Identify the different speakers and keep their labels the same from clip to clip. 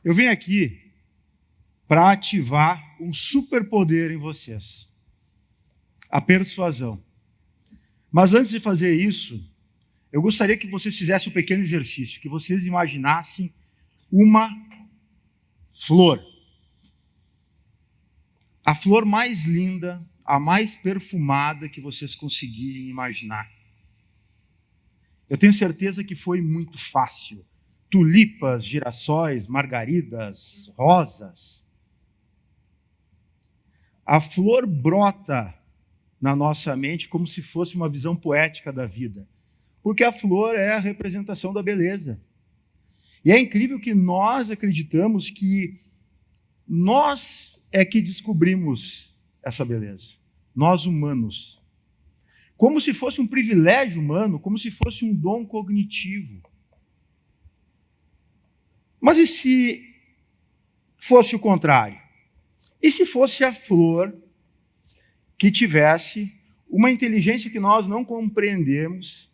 Speaker 1: Eu venho aqui para ativar um superpoder em vocês, a persuasão. Mas antes de fazer isso, eu gostaria que vocês fizessem um pequeno exercício, que vocês imaginassem uma flor. A flor mais linda, a mais perfumada que vocês conseguirem imaginar. Eu tenho certeza que foi muito fácil. Tulipas, girassóis, margaridas, rosas. A flor brota na nossa mente como se fosse uma visão poética da vida. Porque a flor é a representação da beleza. E é incrível que nós acreditamos que nós é que descobrimos essa beleza. Nós humanos. Como se fosse um privilégio humano, como se fosse um dom cognitivo. Mas e se fosse o contrário? E se fosse a flor que tivesse uma inteligência que nós não compreendemos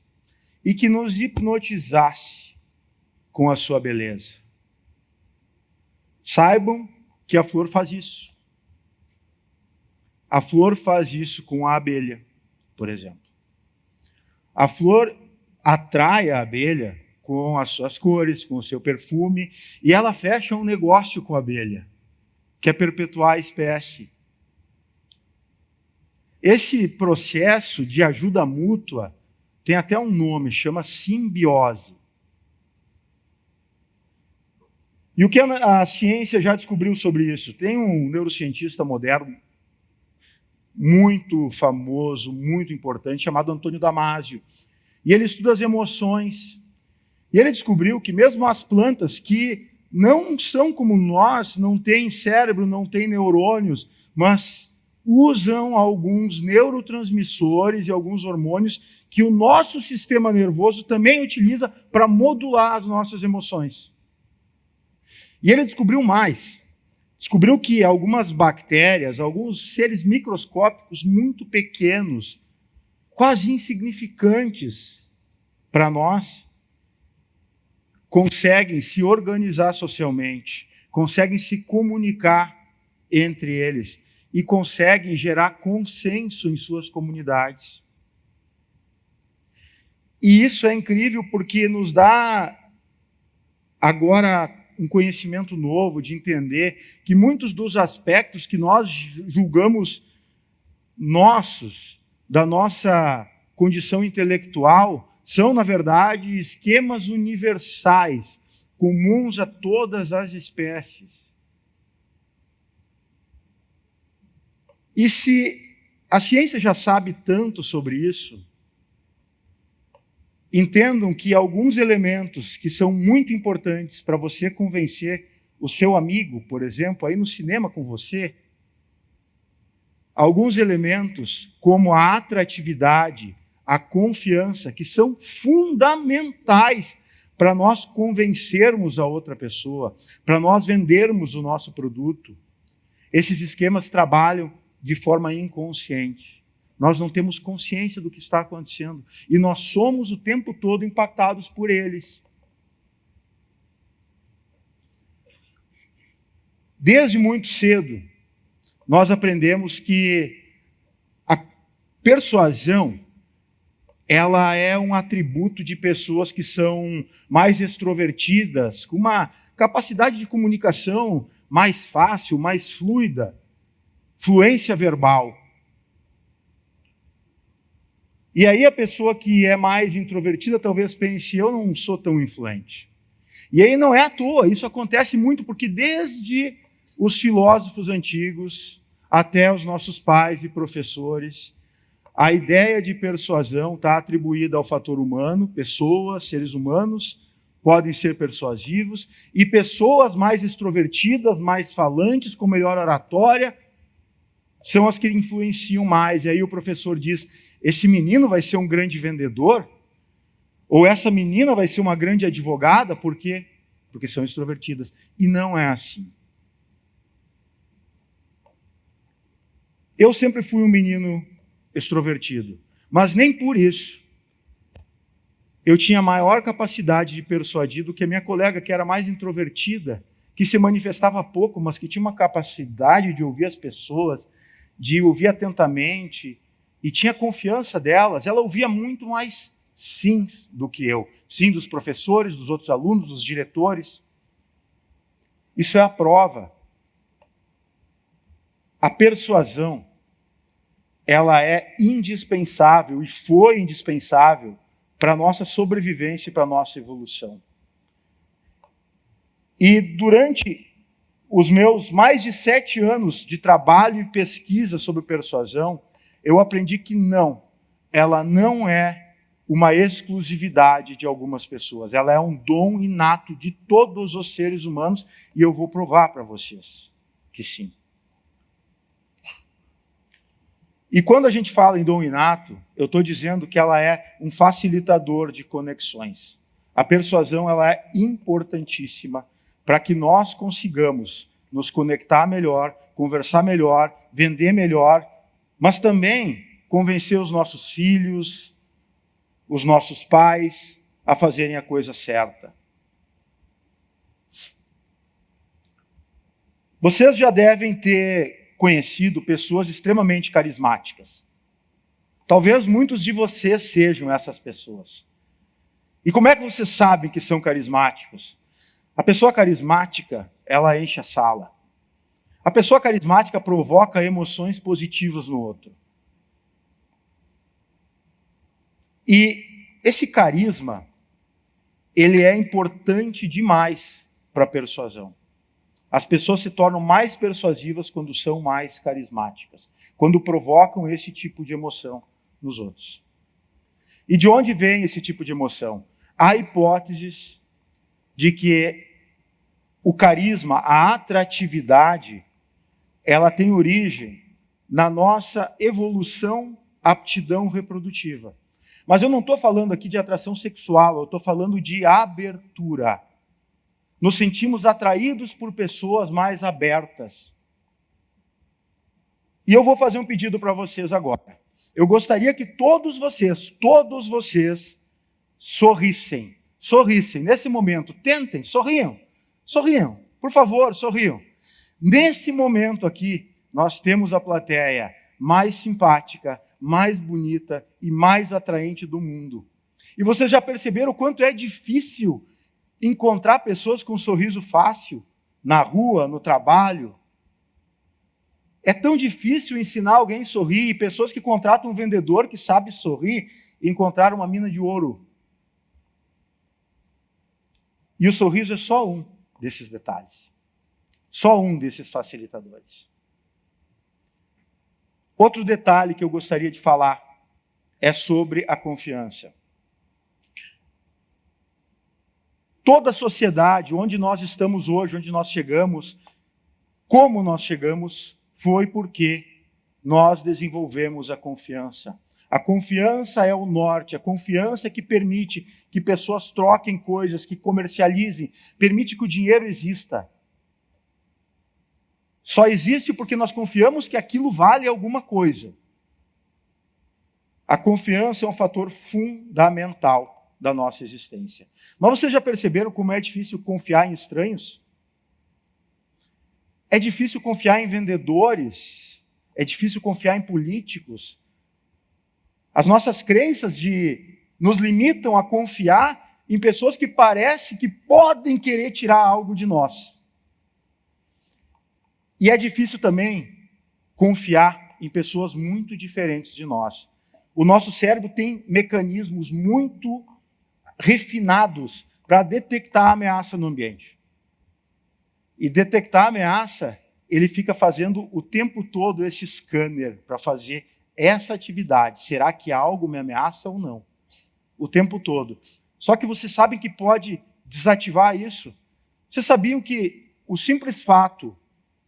Speaker 1: e que nos hipnotizasse com a sua beleza? Saibam que a flor faz isso. A flor faz isso com a abelha, por exemplo. A flor atrai a abelha com as suas cores, com o seu perfume, e ela fecha um negócio com a abelha, que é perpetuar a espécie. Esse processo de ajuda mútua tem até um nome, chama simbiose. E o que a ciência já descobriu sobre isso? Tem um neurocientista moderno, muito famoso, muito importante, chamado Antônio Damasio. E ele estuda as emoções. E ele descobriu que mesmo as plantas que não são como nós, não têm cérebro, não têm neurônios, mas usam alguns neurotransmissores e alguns hormônios que o nosso sistema nervoso também utiliza para modular as nossas emoções. E ele descobriu mais. Descobriu que algumas bactérias, alguns seres microscópicos muito pequenos, quase insignificantes para nós, conseguem se organizar socialmente, conseguem se comunicar entre eles e conseguem gerar consenso em suas comunidades. E isso é incrível porque nos dá agora um conhecimento novo de entender que muitos dos aspectos que nós julgamos nossos, da nossa condição intelectual, são, na verdade, esquemas universais, comuns a todas as espécies. E se a ciência já sabe tanto sobre isso, entendam que alguns elementos que são muito importantes para você convencer o seu amigo, por exemplo, a ir no cinema com você, alguns elementos como a atratividade, a confiança, que são fundamentais para nós convencermos a outra pessoa, para nós vendermos o nosso produto. Esses esquemas trabalham de forma inconsciente. Nós não temos consciência do que está acontecendo e nós somos o tempo todo impactados por eles. Desde muito cedo, nós aprendemos que a persuasão, ela é um atributo de pessoas que são mais extrovertidas, com uma capacidade de comunicação mais fácil, mais fluida, fluência verbal. E aí a pessoa que é mais introvertida talvez pense, eu não sou tão influente. E aí não é à toa, isso acontece muito porque desde os filósofos antigos até os nossos pais e professores, a ideia de persuasão está atribuída ao fator humano, pessoas, seres humanos podem ser persuasivos, e pessoas mais extrovertidas, mais falantes, com melhor oratória, são as que influenciam mais. E aí o professor diz, esse menino vai ser um grande vendedor? Ou essa menina vai ser uma grande advogada? Por quê? Porque são extrovertidas. E não é assim. Eu sempre fui um menino extrovertido, mas nem por isso eu tinha maior capacidade de persuadir do que a minha colega, que era mais introvertida que se manifestava pouco, mas que tinha uma capacidade de ouvir as pessoas, de ouvir atentamente, e tinha confiança delas. Ela ouvia muito mais sims do que eu. Sim dos professores, dos outros alunos, dos diretores. Isso é a prova. A persuasão, ela é indispensável e foi indispensável para a nossa sobrevivência e para a nossa evolução. E durante os meus mais de 7 anos de trabalho e pesquisa sobre persuasão, eu aprendi que ela não é uma exclusividade de algumas pessoas, ela é um dom inato de todos os seres humanos, e eu vou provar para vocês que sim. E quando a gente fala em dom inato, eu estou dizendo que ela é um facilitador de conexões. A persuasão, ela é importantíssima para que nós consigamos nos conectar melhor, conversar melhor, vender melhor, mas também convencer os nossos filhos, os nossos pais a fazerem a coisa certa. Vocês já devem ter conhecido pessoas extremamente carismáticas. Talvez muitos de vocês sejam essas pessoas. E como é que vocês sabem que são carismáticos? A pessoa carismática, ela enche a sala. A pessoa carismática provoca emoções positivas no outro. E esse carisma, ele é importante demais para a persuasão. As pessoas se tornam mais persuasivas quando são mais carismáticas, quando provocam esse tipo de emoção nos outros. E de onde vem esse tipo de emoção? Há hipóteses de que o carisma, a atratividade, ela tem origem na nossa evolução, aptidão reprodutiva. Mas eu não estou falando aqui de atração sexual, eu estou falando de abertura. Nos sentimos atraídos por pessoas mais abertas. E eu vou fazer um pedido para vocês agora. Eu gostaria que todos vocês sorrissem. Sorrissem nesse momento. Tentem, sorriam. Sorriam, por favor, sorriam. Nesse momento aqui, nós temos a plateia mais simpática, mais bonita e mais atraente do mundo. E vocês já perceberam o quanto é difícil encontrar pessoas com um sorriso fácil na rua, no trabalho? É tão difícil ensinar alguém a sorrir, e pessoas que contratam um vendedor que sabe sorrir e encontrar uma mina de ouro. E o sorriso é só um desses detalhes. Só um desses facilitadores. Outro detalhe que eu gostaria de falar é sobre a confiança. Toda a sociedade, onde nós estamos hoje, onde nós chegamos, como nós chegamos, foi porque nós desenvolvemos a confiança. A confiança é o norte, a confiança é que permite que pessoas troquem coisas, que comercializem, permite que o dinheiro exista. Só existe porque nós confiamos que aquilo vale alguma coisa. A confiança é um fator fundamental da nossa existência. Mas vocês já perceberam como é difícil confiar em estranhos? É difícil confiar em vendedores, é difícil confiar em políticos. As nossas crenças nos limitam a confiar em pessoas que parece que podem querer tirar algo de nós. E é difícil também confiar em pessoas muito diferentes de nós. O nosso cérebro tem mecanismos muito refinados para detectar a ameaça no ambiente. E detectar a ameaça, ele fica fazendo o tempo todo esse scanner para fazer essa atividade. Será que algo me ameaça ou não? O tempo todo. Só que vocês sabem que pode desativar isso? Vocês sabiam que o simples fato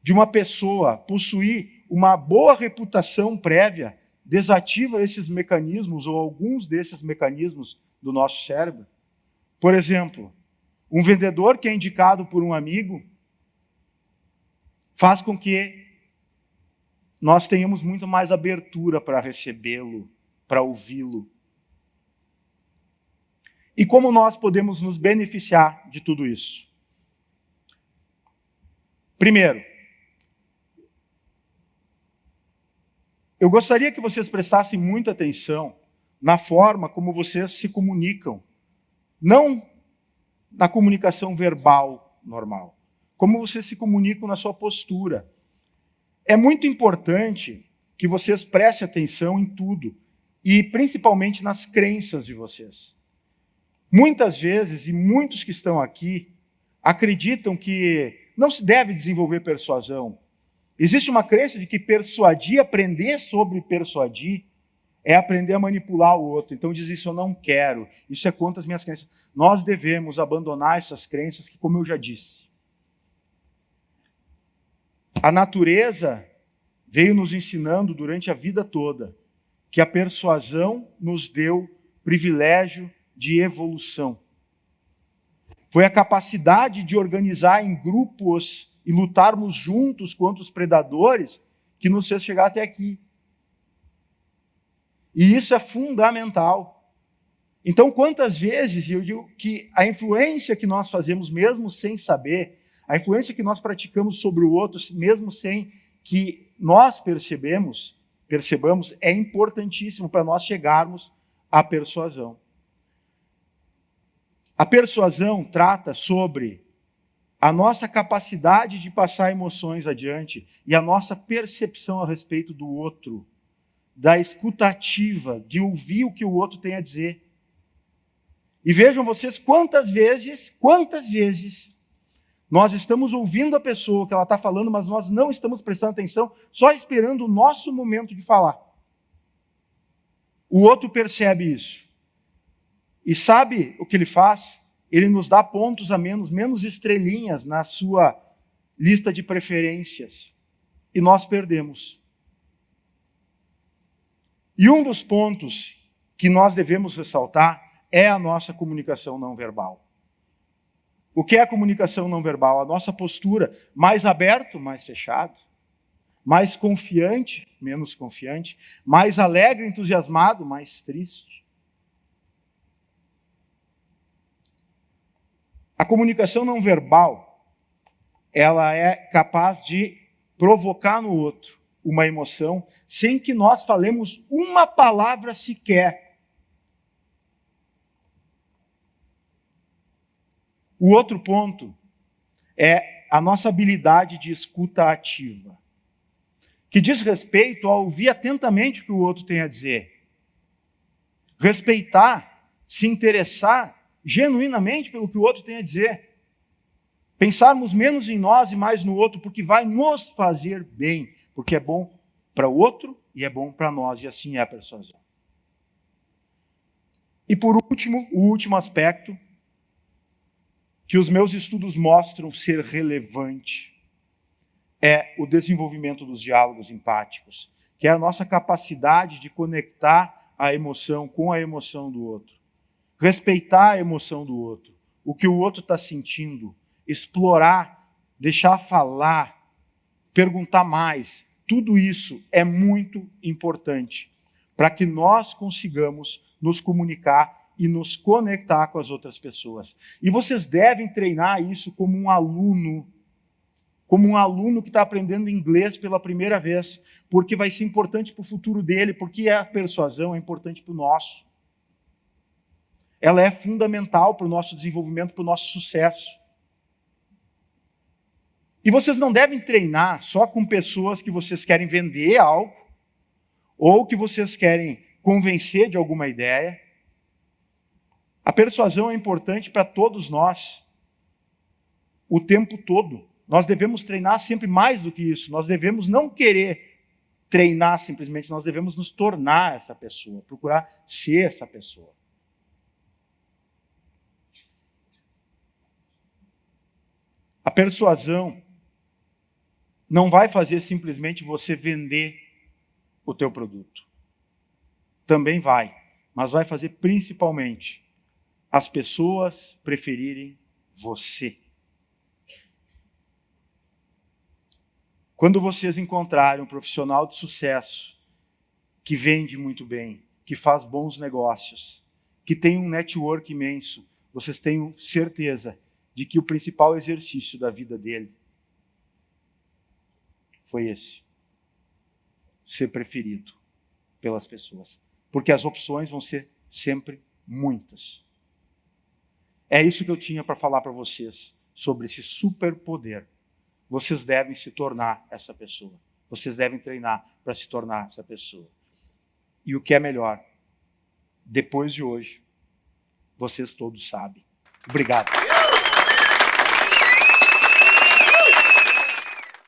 Speaker 1: de uma pessoa possuir uma boa reputação prévia desativa esses mecanismos ou alguns desses mecanismos do nosso cérebro? Por exemplo, um vendedor que é indicado por um amigo faz com que nós tenhamos muito mais abertura para recebê-lo, para ouvi-lo. E como nós podemos nos beneficiar de tudo isso? Primeiro, eu gostaria que vocês prestassem muita atenção na forma como vocês se comunicam, não na comunicação verbal normal, como vocês se comunicam na sua postura. É muito importante que vocês prestem atenção em tudo, e principalmente nas crenças de vocês. Muitas vezes, e muitos que estão aqui, acreditam que não se deve desenvolver persuasão. Existe uma crença de que persuadir, aprender sobre persuadir, é aprender a manipular o outro. Então diz isso, eu não quero, isso é contra as minhas crenças. Nós devemos abandonar essas crenças que, como eu já disse, a natureza veio nos ensinando durante a vida toda que a persuasão nos deu privilégio de evolução. Foi a capacidade de organizar em grupos e lutarmos juntos contra os predadores que nos fez chegar até aqui. E isso é fundamental. Então, quantas vezes eu digo que a influência que nós fazemos, mesmo sem saber, a influência que nós praticamos sobre o outro, mesmo sem que nós percebamos, é importantíssimo para nós chegarmos à persuasão. A persuasão trata sobre a nossa capacidade de passar emoções adiante e a nossa percepção a respeito do outro, da escuta ativa, de ouvir o que o outro tem a dizer. E vejam vocês quantas vezes nós estamos ouvindo a pessoa que ela está falando, mas nós não estamos prestando atenção, só esperando o nosso momento de falar. O outro percebe isso. E sabe o que ele faz? Ele nos dá pontos a menos estrelinhas na sua lista de preferências. E nós perdemos. E um dos pontos que nós devemos ressaltar é a nossa comunicação não verbal. O que é a comunicação não verbal? A nossa postura, mais aberto, mais fechado, mais confiante, menos confiante, mais alegre, entusiasmado, mais triste. A comunicação não verbal, ela é capaz de provocar no outro uma emoção sem que nós falemos uma palavra sequer. O outro ponto é a nossa habilidade de escuta ativa, que diz respeito a ouvir atentamente o que o outro tem a dizer. Respeitar, se interessar genuinamente pelo que o outro tem a dizer. Pensarmos menos em nós e mais no outro, porque vai nos fazer bem, porque é bom para o outro e é bom para nós, e assim é a persuasão. E por último, o último aspecto, que os meus estudos mostram ser relevante, é o desenvolvimento dos diálogos empáticos, que é a nossa capacidade de conectar a emoção com a emoção do outro. Respeitar a emoção do outro, o que o outro está sentindo, explorar, deixar falar, perguntar mais. Tudo isso é muito importante para que nós consigamos nos comunicar e nos conectar com as outras pessoas. E vocês devem treinar isso como um aluno que está aprendendo inglês pela primeira vez, porque vai ser importante para o futuro dele, porque a persuasão é importante para o nosso. Ela é fundamental para o nosso desenvolvimento, para o nosso sucesso. E vocês não devem treinar só com pessoas que vocês querem vender algo, ou que vocês querem convencer de alguma ideia. A persuasão é importante para todos nós, o tempo todo. Nós devemos treinar sempre mais do que isso. Nós devemos não querer treinar simplesmente, nós devemos nos tornar essa pessoa, procurar ser essa pessoa. A persuasão não vai fazer simplesmente você vender o teu produto. Também vai, mas vai fazer principalmente as pessoas preferirem você. Quando vocês encontrarem um profissional de sucesso que vende muito bem, que faz bons negócios, que tem um network imenso, vocês tenham certeza de que o principal exercício da vida dele foi esse. Ser preferido pelas pessoas. Porque as opções vão ser sempre muitas. É isso que eu tinha para falar para vocês sobre esse superpoder. Vocês devem se tornar essa pessoa. Vocês devem treinar para se tornar essa pessoa. E o que é melhor, depois de hoje, vocês todos sabem. Obrigado.